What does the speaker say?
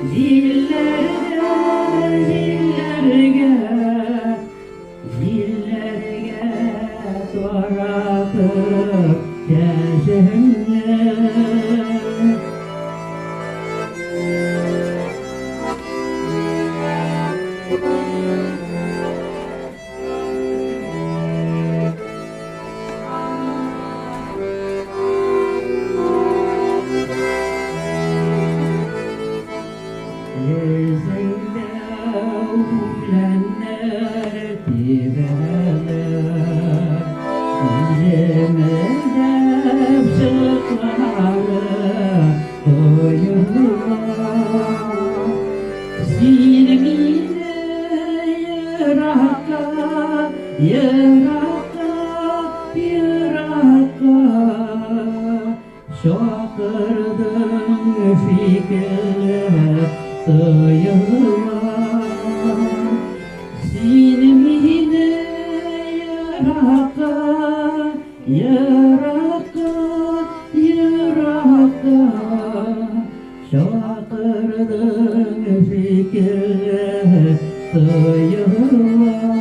zillerge, zillerge doratıp gezenler. Yüzünde uğranlar dibeler, yüzümde sıkları koyular. Silmine yıraka, yıraka, yıraka, şakırdın fikirler duyular. Silmine yıraka, yıraka, yıraka, şakırdın fikirler duyular.